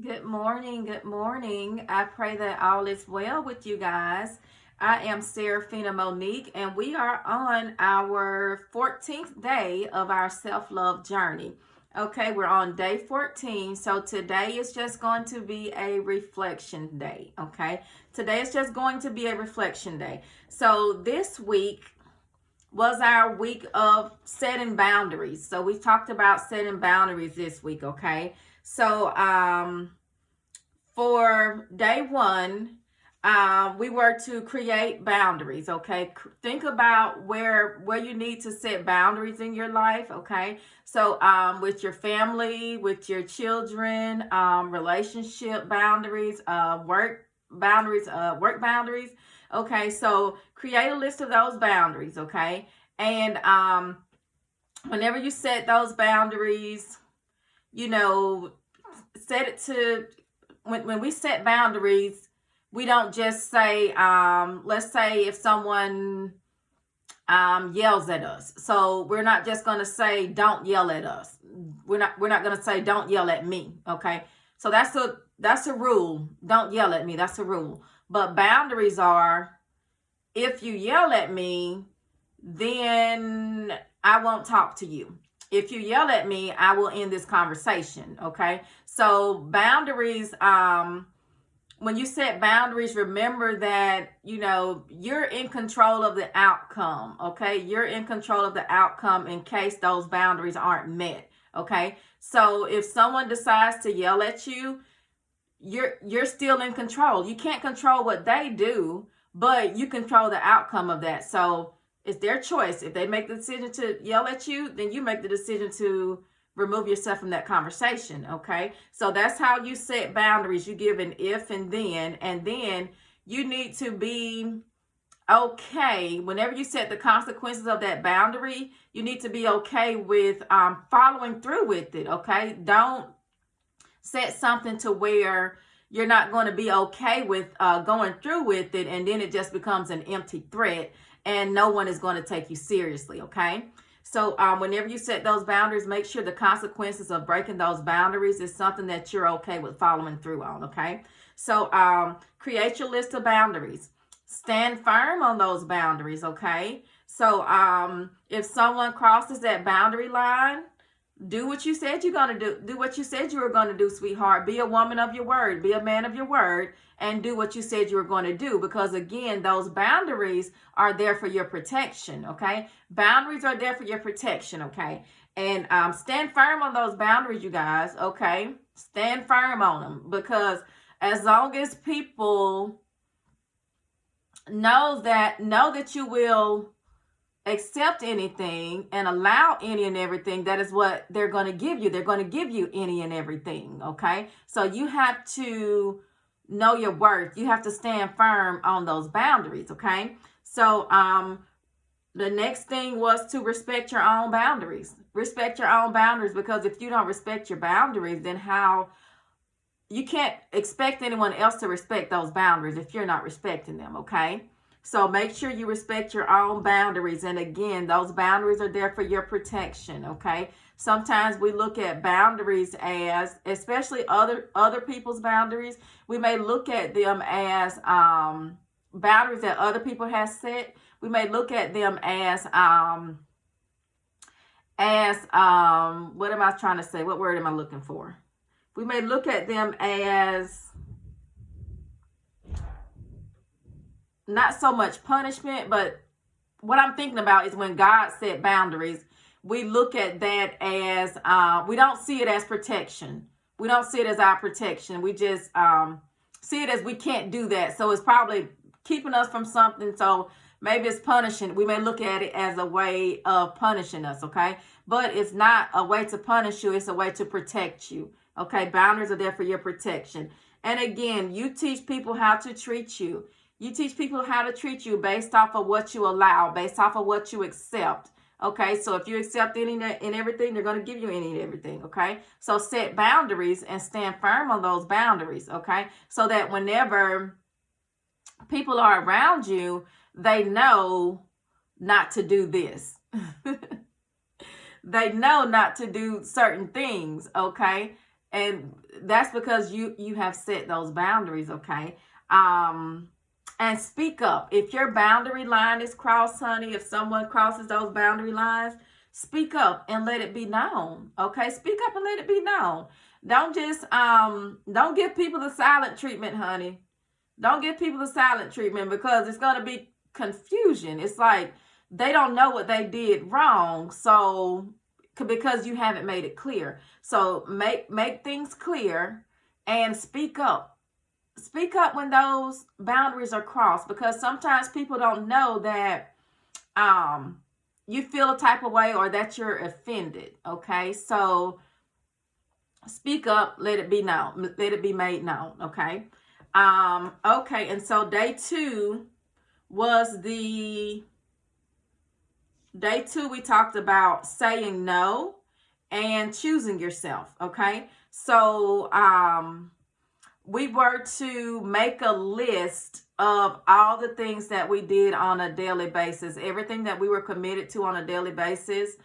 Good morning. Good morning. I pray that all is well with you guys. I am Seraphina Monique, and we are on our 14th day of our self love journey. Okay, we're on day 14. So today is just going to be a reflection day. Okay, today is just going to be a reflection day. So this week was our week of setting boundaries. So we talked about setting boundaries this week. Okay, so for day one, we were to create boundaries. Okay, think about where you need to set boundaries in your life. Okay, so with your family, with your children, relationship boundaries, work boundaries. Okay, so create a list of those boundaries. Okay, and whenever you set those boundaries, you know, set it to when we set boundaries, we don't just say, let's say if someone yells at us. So we're not just going to say, don't yell at us. We're not going to say, don't yell at me. Okay. So that's a rule. Don't yell at me. That's a rule. But boundaries are, if you yell at me, then I won't talk to you. If you yell at me, I will end this conversation. Okay. So boundaries, when you set boundaries, remember that, you're in control of the outcome. Okay. You're in control of the outcome in case those boundaries aren't met. Okay. So if someone decides to yell at you, you're still in control. You can't control what they do, but you control the outcome of that. So it's their choice. If they make the decision to yell at you, then you make the decision to remove yourself from that conversation. Okay. So that's how you set boundaries. You give an if and then you need to be okay. Whenever you set the consequences of that boundary, you need to be okay with following through with it. Okay. Don't set something to where you're not going to be okay with going through with it, and then it just becomes an empty threat and no one is going to take you seriously. Okay. So whenever you set those boundaries, make sure the consequences of breaking those boundaries is something that you're okay with following through on. Okay. So create your list of boundaries. Stand firm on those boundaries. Okay. So if someone crosses that boundary line, do what you said you're going to do. Do what you said you were going to do, sweetheart. Be a woman of your word. Be a man of your word, and do what you said you were going to do. Because again, those boundaries are there for your protection. Okay. Boundaries are there for your protection. Okay. And stand firm on those boundaries, you guys. Okay. Stand firm on them, because as long as people know that you will accept anything and allow any and everything, that is what they're going to give you. They're going to give you any and everything. Okay. So you have to know your worth. You have to stand firm on those boundaries. Okay. So the next thing was to respect your own boundaries. Respect your own boundaries, because if you don't respect your boundaries, then how you can't expect anyone else to respect those boundaries if you're not respecting them. Okay. So make sure you respect your own boundaries. And again, those boundaries are there for your protection. Okay. Sometimes we look at boundaries as, especially other people's boundaries, we may look at them as boundaries that other people have set. We may look at them as what am I trying to say? What word am I looking for? We may look at them as not so much punishment, but what I'm thinking about is when God set boundaries, we look at that as, we don't see it as protection. We don't see it as our protection. We just see it as we can't do that. So it's probably keeping us from something. So maybe it's punishing. We may look at it as a way of punishing us. Okay. But it's not a way to punish you. It's a way to protect you. Okay. Boundaries are there for your protection. And again, you teach people how to treat you. You teach people how to treat you based off of what you allow, based off of what you accept. Okay, so if you accept any and everything, they're going to give you any and everything. Okay, so set boundaries and stand firm on those boundaries. Okay, so that whenever people are around you, they know not to do this. They know not to do certain things. Okay, And that's because you have set those boundaries, okay? And speak up. If your boundary line is crossed, honey, if someone crosses those boundary lines, speak up and let it be known. Okay? Speak up and let it be known. Don't just don't give people the silent treatment, honey. Don't give people the silent treatment, because it's going to be confusion. It's like they don't know what they did wrong, so because you haven't made it clear. So make things clear and speak up. Speak up when those boundaries are crossed, because sometimes people don't know that you feel a type of way or that you're offended. Okay, so speak up, let it be known, let it be made known. Okay. Okay, and so day two we talked about saying no and choosing yourself. Okay, so we were to make a list of all the things that we did on a daily basis, everything that we were committed to on a daily basis.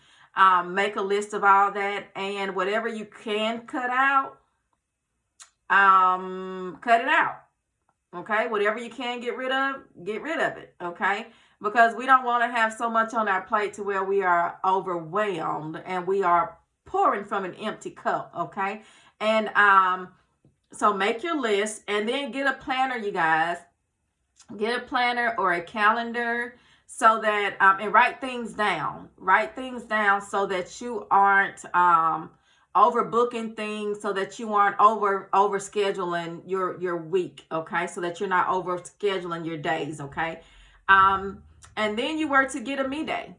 Make a list of all that, and whatever you can cut out, cut it out. Okay, whatever you can get rid of it. Okay, because we don't want to have so much on our plate to where we are overwhelmed and we are pouring from an empty cup. Okay, and so make your list, and then get a planner, you guys. Get a planner or a calendar, so that and write things down. Write things down so that you aren't overbooking things, so that you aren't over scheduling your week. Okay, so that you're not over scheduling your days. Okay, and then you were to get a me day.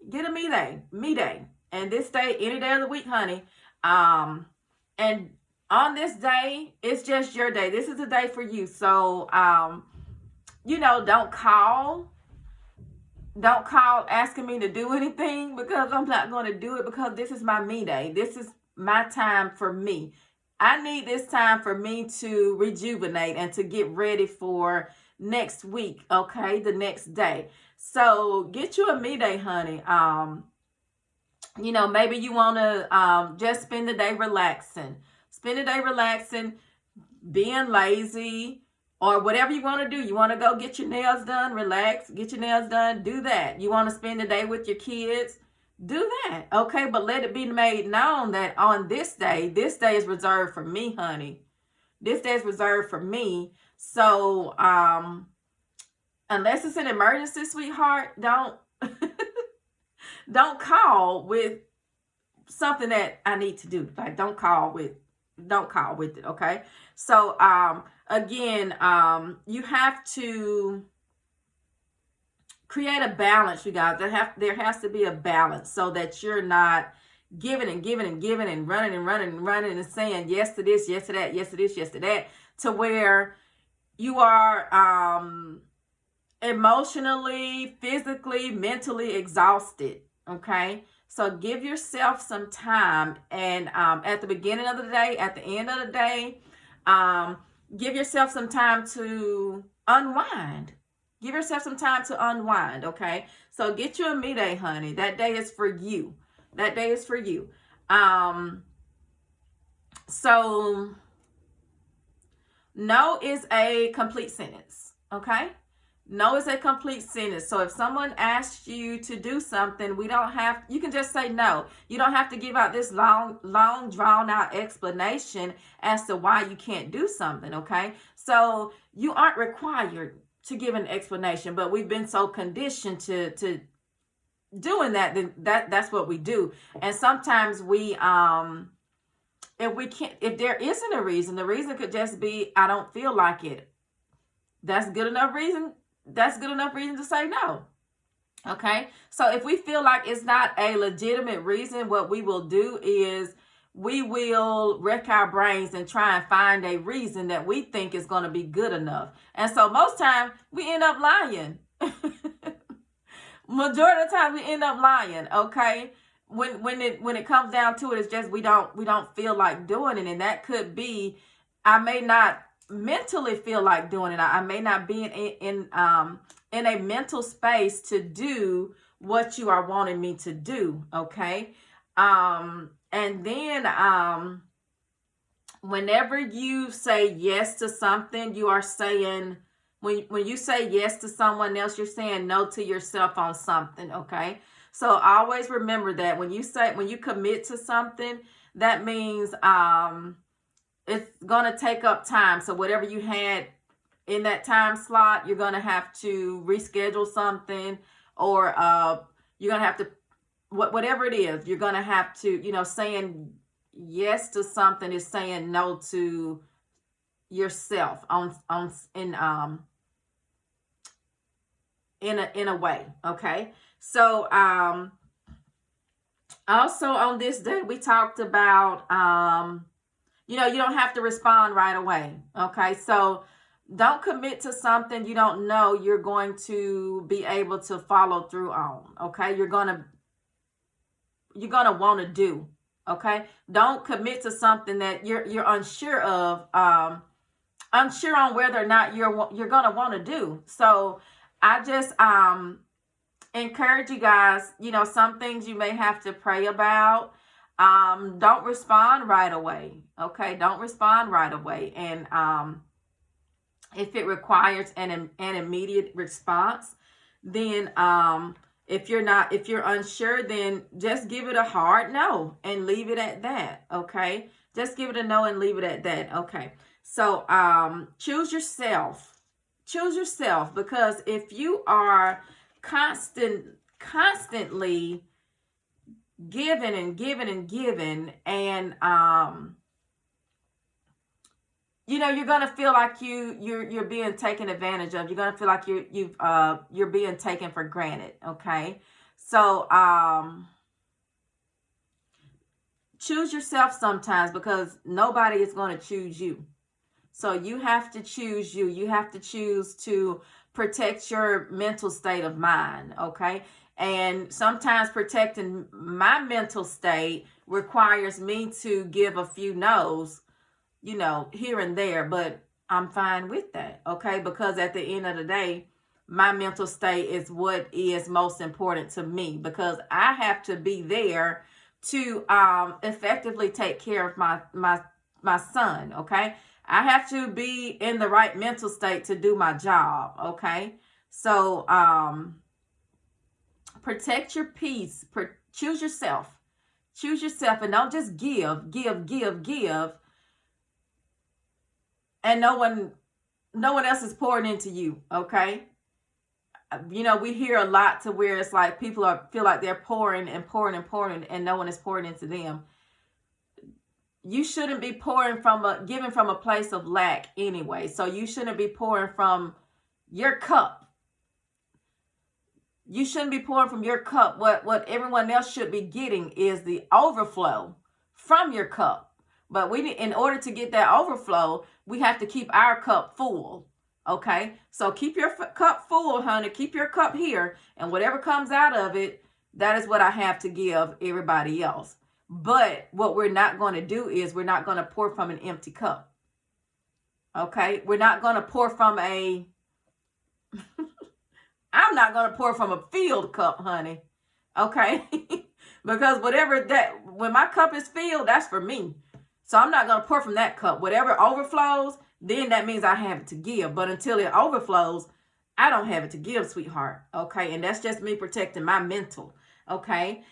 Get a me day, and this day, any day of the week, honey. And on this day, it's just your day. This is a day for you. So don't call asking me to do anything, because I'm not going to do it, because this is my me day. This is my time for me. I need this time for me to rejuvenate and to get ready for next week. Okay, the next day. So get you a me day, honey. Maybe you want to just spend the day relaxing. Spend the day relaxing, being lazy, or whatever you want to do. You want to go get your nails done, relax, get your nails done, do that. You want to spend the day with your kids, do that. Okay, but let it be made known that on this day is reserved for me, honey. This day is reserved for me. So unless it's an emergency, sweetheart, don't don't call with something that I need to do. Like, don't call with it. Okay, so again, you have to create a balance, you guys. There has to be a balance, so that you're not giving and giving and giving and running and saying yes to this, yes to that, yes to this, yes to that, to where you are emotionally, physically, mentally exhausted. Okay, so give yourself some time, and at the beginning of the day, at the end of the day, give yourself some time to unwind. Give yourself some time to unwind. Okay, so get you a me day, honey. That day is for you. That day is for you. So no is a complete sentence. Okay, no is a complete sentence. So if someone asks you to do something, you can just say no. You don't have to give out this long drawn out explanation as to why you can't do something. Okay, so you aren't required to give an explanation, but we've been so conditioned to doing that's what we do. And sometimes if there isn't a reason, the reason could just be, I don't feel like it. That's good enough reason. That's good enough reason to say no. Okay, so if we feel like it's not a legitimate reason, what we will do is we will wreck our brains and try and find a reason that we think is going to be good enough. And so most time we end up lying. Majority of the time we end up lying. Okay, when it comes down to it, it's just we don't feel like doing it, and that could be, I may not mentally feel like doing it. I may not be in a mental space to do what you are wanting me to do. Okay, and then whenever you say yes to something, you are saying, when you say yes to someone else, you're saying no to yourself on something, okay? So always remember that when you commit to something, that means it's gonna take up time. So whatever you had in that time slot, you're gonna have to reschedule something, or you're gonna have to, whatever it is, you're gonna have to, saying yes to something is saying no to yourself in a way, okay? So also on this day we talked about you don't have to respond right away, okay? So don't commit to something you don't know you're going to be able to follow through on, okay? You're gonna want to do, okay? Don't commit to something that you're unsure of, unsure on whether or not you're gonna want to do. So I just encourage you guys, some things you may have to pray about. Don't respond right away, okay? Don't respond right away. And if it requires an immediate response, then if you're unsure, then just give it a hard no and leave it at that, okay? Just give it a no and leave it at that, okay? So choose yourself. Choose yourself, because if you are constantly giving and giving and giving, and you're gonna feel like you're being taken advantage of. You're gonna feel like you're being taken for granted, okay? So choose yourself sometimes, because nobody is going to choose you. So you have to choose you. You have to choose to protect your mental state of mind, okay? And sometimes protecting my mental state requires me to give a few no's, here and there, but I'm fine with that, okay? Because at the end of the day, my mental state is what is most important to me, because I have to be there to effectively take care of my son, okay? I have to be in the right mental state to do my job, okay? So protect your peace. Choose yourself. Choose yourself, and don't just give, and no one else is pouring into you, okay? We hear a lot to where it's like people feel like they're pouring and pouring and pouring, and no one is pouring into them. You shouldn't be giving from a place of lack anyway. So you shouldn't be pouring from your cup. You shouldn't be pouring from your cup. What everyone else should be getting is the overflow from your cup. But in order to get that overflow, we have to keep our cup full. Okay? So keep your cup full, honey. Keep your cup here. And whatever comes out of it, that is what I have to give everybody else. But what we're not going to do is we're not going to pour from an empty cup. Okay? We're not going to pour from I'm not going to pour from a filled cup, honey. Okay? Because when my cup is filled, that's for me. So I'm not going to pour from that cup. Whatever overflows, then that means I have it to give. But until it overflows, I don't have it to give, sweetheart. Okay? And that's just me protecting my mental. Okay?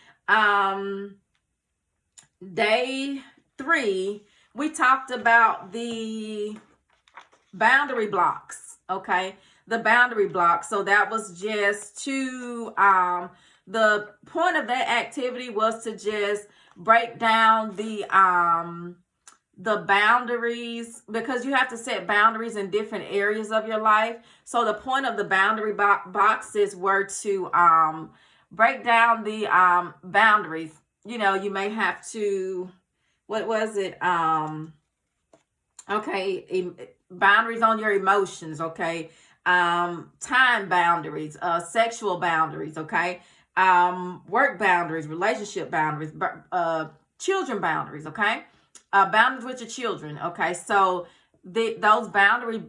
Day 3, we talked about the boundary blocks, okay? The boundary blocks. So that was just to, the point of that activity was to just break down the boundaries, because you have to set boundaries in different areas of your life. So the point of the boundary boxes were to break down the boundaries. You may have to, what was it? Okay, boundaries on your emotions, okay? Time boundaries, sexual boundaries, okay? Work boundaries, relationship boundaries, children boundaries, okay? Boundaries with your children, okay? So those boundary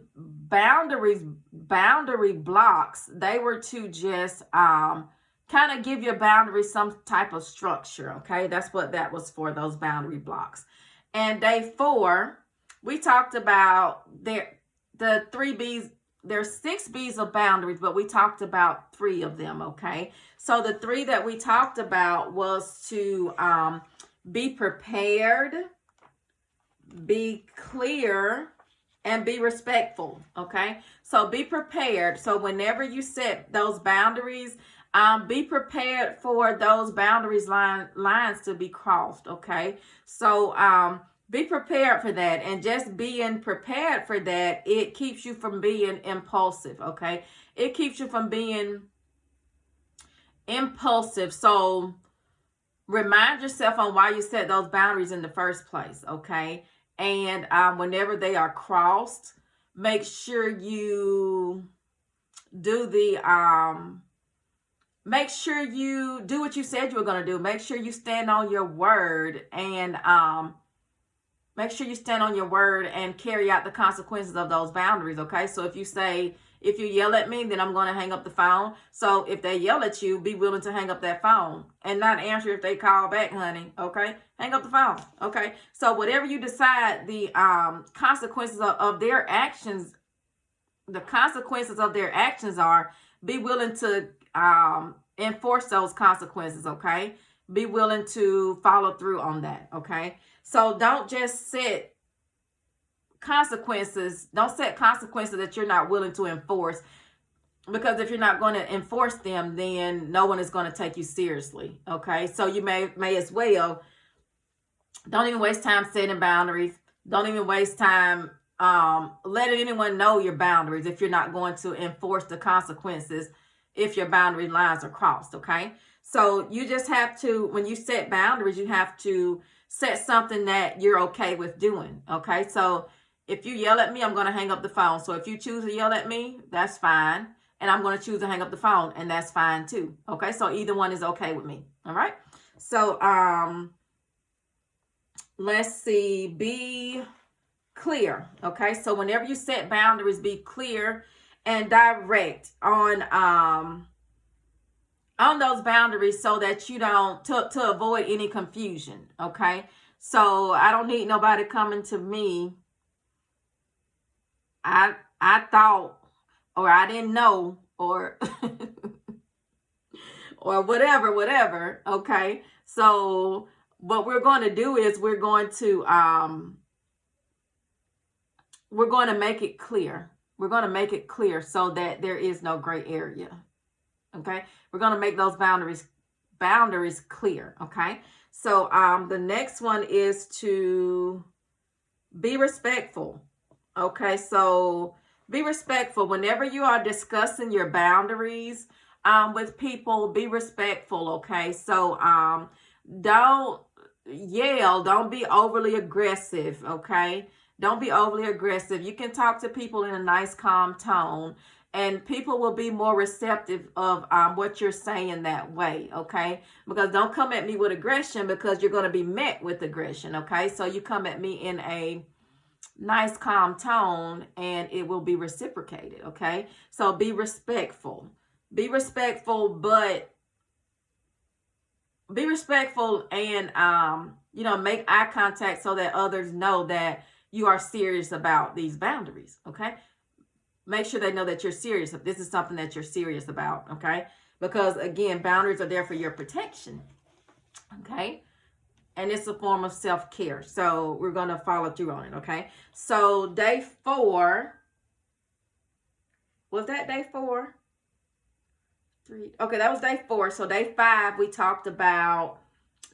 blocks, they were to just kind of give your boundaries some type of structure, okay? That's what that was for, those boundary blocks. And day 4, we talked about the 3 B's. There's 6 B's of boundaries, but we talked about 3 of them, okay? So the 3 that we talked about was to be prepared, be clear, and be respectful, okay? So be prepared. So whenever you set those boundaries, be prepared for those boundaries lines to be crossed, okay? So be prepared for that, and just being prepared for that, it keeps you from being impulsive, okay? It keeps you from being impulsive. So remind yourself on why you set those boundaries in the first place, okay? And whenever they are crossed, make sure you do make sure you do what you said you were going to do. Make sure you stand on your word, and make sure you stand on your word and carry out the consequences of those boundaries, okay? So if you yell at me, then I'm going to hang up the phone. So if they yell at you, be willing to hang up that phone and not answer if they call back, honey, okay? Hang up the phone, okay? So whatever you decide, the consequences of their actions, the consequences of their actions are, be willing to enforce those consequences, okay? Be willing to follow through on that, okay? So don't just set consequences. Don't set consequences that you're not willing to enforce, because if you're not going to enforce them, then no one is going to take you seriously, okay? So you may as well, don't even waste time setting boundaries. Don't even waste time letting anyone know your boundaries if you're not going to enforce the consequences if your boundary lines are crossed, okay? So you just have to, when you set boundaries, you have to set something that you're okay with doing, okay? So if you yell at me, I'm going to hang up the phone. So if you choose to yell at me, that's fine. And I'm going to choose to hang up the phone, and that's fine too, okay? So either one is okay with me, all right? So let's see, be clear, okay? So whenever you set boundaries, be clear and direct on those boundaries, so that you don't, to avoid any confusion, okay? So I don't need nobody coming to me, I thought, or I didn't know, or or whatever, okay? So what we're going to do is we're going to make it clear. We're going to make it clear so that there is no gray area, okay? We're going to make those boundaries clear, okay? So the next one is to be respectful, okay? So be respectful. Whenever you are discussing your boundaries with people, be respectful, okay? So don't yell. Don't be overly aggressive, okay? Don't be overly aggressive. You can talk to people in a nice, calm tone, and people will be more receptive of what you're saying that way, okay? Because don't come at me with aggression, because you're going to be met with aggression, okay? So you come at me in a nice, calm tone, and it will be reciprocated, okay? So be respectful. Be respectful, but be respectful, and make eye contact so that others know that you are serious about these boundaries, okay? Make sure they know that you're serious. If this is something that you're serious about, okay? Because again, boundaries are there for your protection, okay? And it's a form of self-care. So we're going to follow through on it, okay? So day 4, was that day 4? 3. Okay, that was day 4. So day 5, we talked about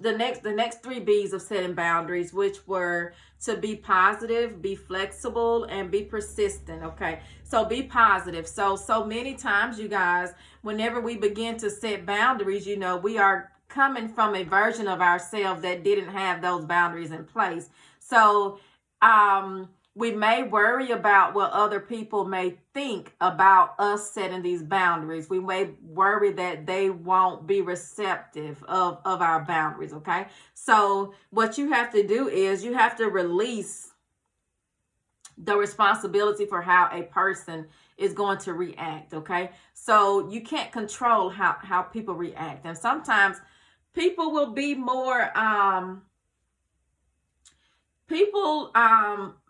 the next 3 B's of setting boundaries, which were to be positive, be flexible, and be persistent, okay? So be positive. So many times, you guys, whenever we begin to set boundaries, we are coming from a version of ourselves that didn't have those boundaries in place. So we may worry about what other people may think about us setting these boundaries. We may worry that they won't be receptive of our boundaries, okay? So what you have to do is you have to release the responsibility for how a person is going to react, okay? So you can't control how people react. And sometimes people will be more people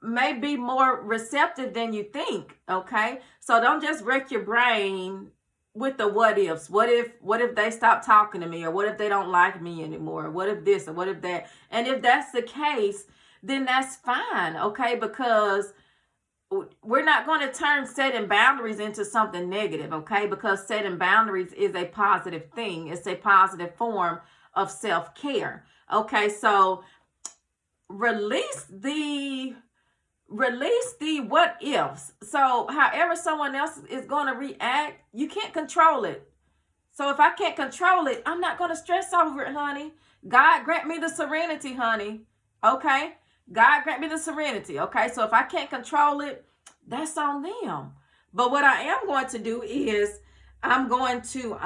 may be more receptive than you think. Okay, so don't just wreck your brain with the what ifs. What if they stop talking to me, or what if they don't like me anymore, what if this or what if that? And if that's the case, then that's fine. Okay, because we're not going to turn setting boundaries into something negative. Okay, because setting boundaries is a positive thing. It's a positive form of self-care. Okay, so release the what ifs. So however someone else is going to react, you can't control it. So if I can't control it, I'm not going to stress over it, honey. God grant me the serenity, honey. Okay, God grant me the serenity. Okay, so if I can't control it, that's on them. But what I am going to do is I'm going to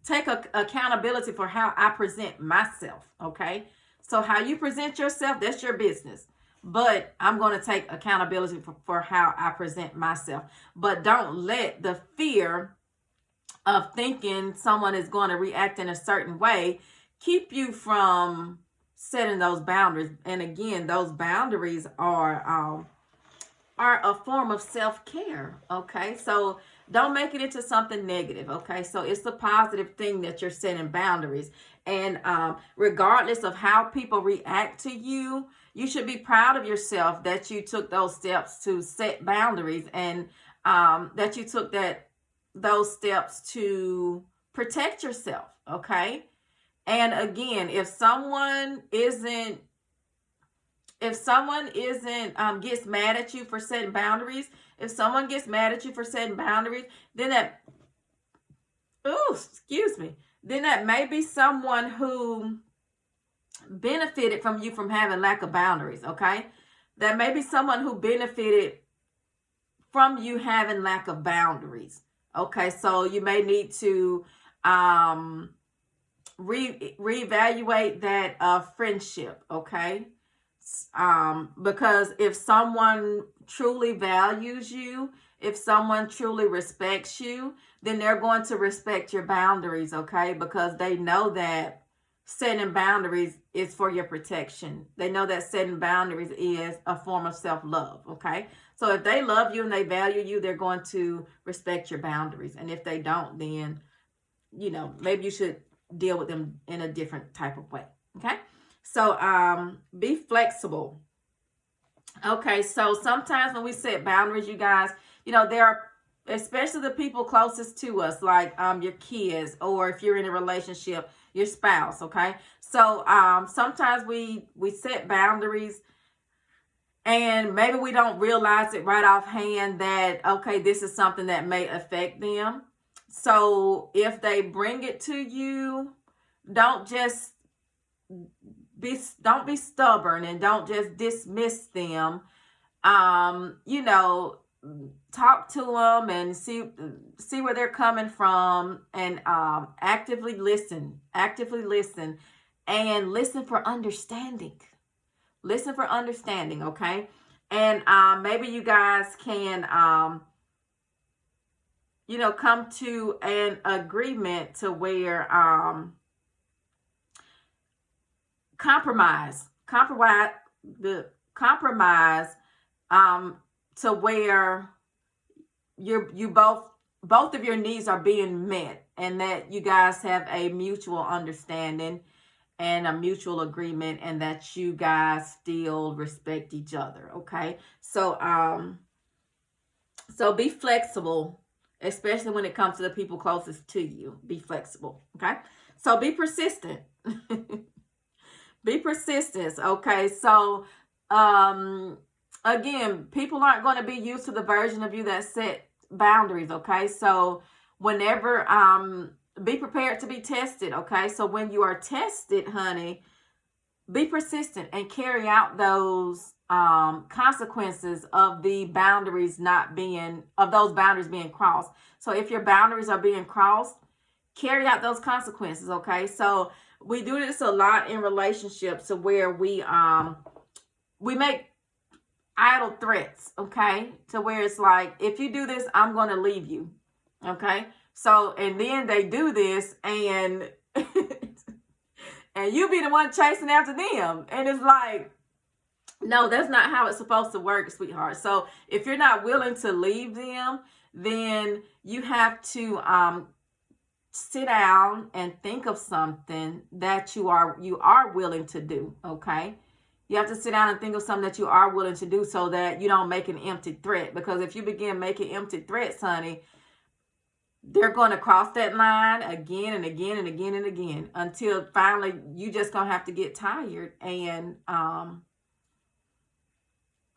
take accountability for how I present myself. Okay, so how you present yourself, that's your business. But I'm going to take accountability for how I present myself. But don't let the fear of thinking someone is going to react in a certain way keep you from setting those boundaries. And again, those boundaries are a form of self-care. Okay, so don't make it into something negative. Okay, so it's a positive thing that you're setting boundaries. And regardless of how people react to you, you should be proud of yourself that you took those steps to set boundaries, and that you took those steps to protect yourself. Okay, and again, if someone isn't gets mad at you for setting boundaries, if someone gets mad at you for setting boundaries, then then that may be someone who benefited from you from having lack of boundaries. Okay, that may be someone who benefited from you having lack of boundaries. Okay, so you may need to reevaluate that friendship. Okay, because if someone truly values you, if someone truly respects you, then they're going to respect your boundaries. Okay, because they know that setting boundaries is for your protection. They know that setting boundaries is a form of self-love. Okay, so if they love you and they value you, they're going to respect your boundaries. And if they don't, then maybe you should deal with them in a different type of way. Okay, so be flexible. Okay, so sometimes when we set boundaries, you guys, there are, especially the people closest to us, like your kids, or if you're in a relationship, your spouse. Okay, so sometimes we set boundaries, and maybe we don't realize it right offhand that, okay, this is something that may affect them. So if they bring it to you, don't be stubborn, and don't just dismiss them. Talk to them and see where they're coming from, and actively listen, and listen for understanding. Okay, and maybe you guys can come to an agreement to where compromise to where you both of your needs are being met, and that you guys have a mutual understanding and a mutual agreement, and that you guys still respect each other. Okay, so be flexible, especially when it comes to the people closest to you. Be flexible. Okay, so be persistent. Be persistent. Okay, so again, people aren't going to be used to the version of you that set boundaries. Okay, so whenever be prepared to be tested. Okay, so when you are tested, honey, be persistent and carry out those consequences of those boundaries being crossed. So if your boundaries are being crossed, carry out those consequences. Okay, so we do this a lot in relationships, to where we make idle threats. Okay, to where it's like, if you do this, I'm going to leave you. Okay, so and then they do this, and and you be the one chasing after them, and it's like, No, that's not how it's supposed to work, sweetheart. So if you're not willing to leave them, then you have to sit down and think of something that you are willing to do. Okay, you have to sit down and think of something that you are willing to do, so that you don't make an empty threat. Because if you begin making empty threats, honey, they're going to cross that line again and again and again and again, until finally you just gonna have to get tired, and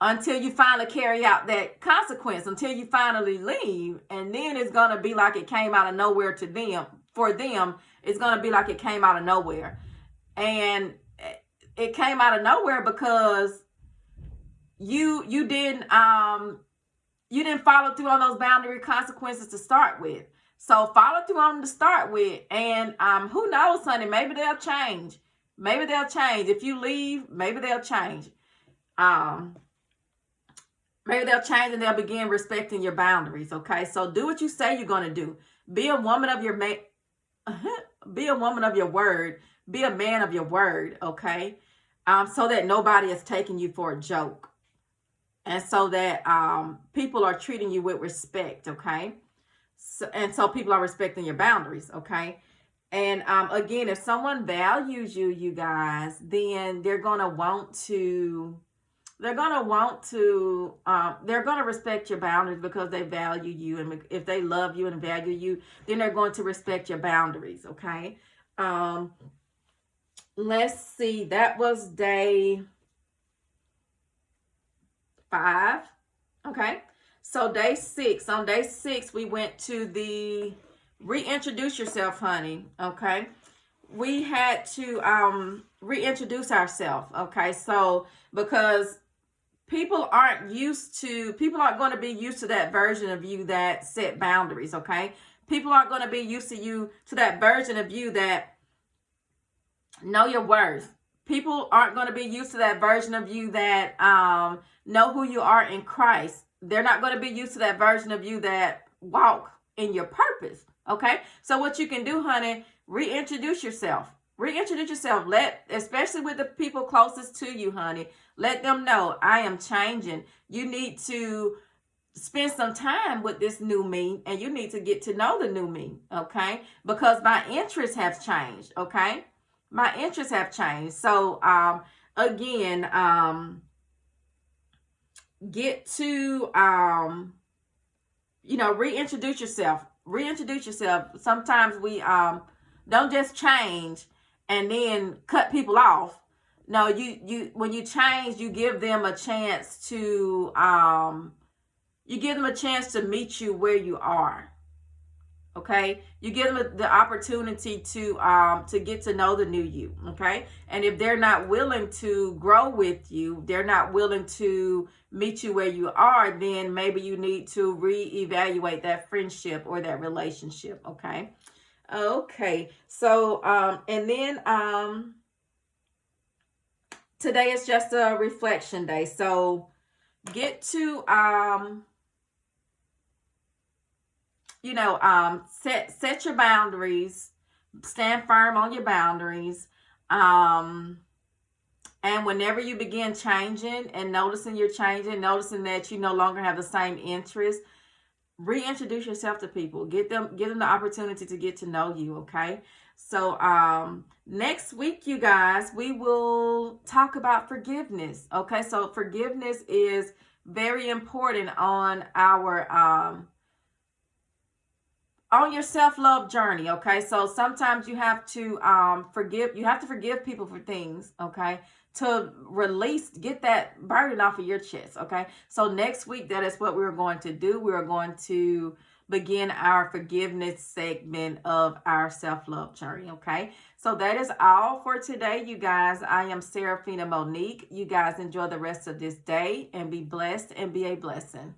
until you finally carry out that consequence, until you finally leave. And then it's going to be like it came out of nowhere to them. For them, it's going to be like it came out of nowhere. And it came out of nowhere because you didn't follow through on those boundary consequences to start with. So follow through on them to start with, and who knows, honey, maybe they'll change. Maybe they'll change. If you leave, maybe they'll change. Maybe they'll change and they'll begin respecting your boundaries. Okay, so do what you say you're going to do. Be a woman of your be a woman of your word. Be a man of your word. Okay, so that nobody is taking you for a joke, and so that people are treating you with respect. Okay, so people are respecting your boundaries. Okay. And again, if someone values you, you guys, then they're going to respect your boundaries because they value you. And if they love you and value you, then they're going to respect your boundaries. Okay. Let's see. That was day 5. Okay. So day 6. On day 6, we went to the reintroduce yourself, honey. Okay. We had to reintroduce ourselves. Okay. So because people aren't going to be used to that version of you that set boundaries. Okay. People aren't going to be used to that version of you that know your worth. People aren't going to be used to that version of you that know who you are in Christ. They're not going to be used to that version of you that walk in your purpose. Okay. So what you can do, honey, reintroduce yourself. Reintroduce yourself. Especially with the people closest to you, honey, let them know, I am changing. You need to spend some time with this new me, and you need to get to know the new me. Okay. Because my interests have changed. Okay. My interests have changed. So, again, get to, reintroduce yourself. Reintroduce yourself. Sometimes we don't just change and then cut people off. No, when you change, you give them a chance to meet you where you are. Okay, you give them the opportunity to get to know the new you. Okay, and if they're not willing to grow with you, they're not willing to meet you where you are, then maybe you need to reevaluate that friendship or that relationship. Okay. Okay. So and then today is just a reflection day. So get to set your boundaries, stand firm on your boundaries. And whenever you begin changing and noticing you're changing, noticing that you no longer have the same interest, reintroduce yourself to people. Give them the opportunity to get to know you. Okay. So next week, you guys, we will talk about forgiveness. Okay. So forgiveness is very important on your self-love journey. Okay. So sometimes you have to forgive people for things. Okay. To get that burden off of your chest. Okay. So next week, that is what we're going to do. We're going to begin our forgiveness segment of our self-love journey. Okay. So that is all for today, you guys. I am Seraphina Monique. You guys enjoy the rest of this day and be blessed and be a blessing.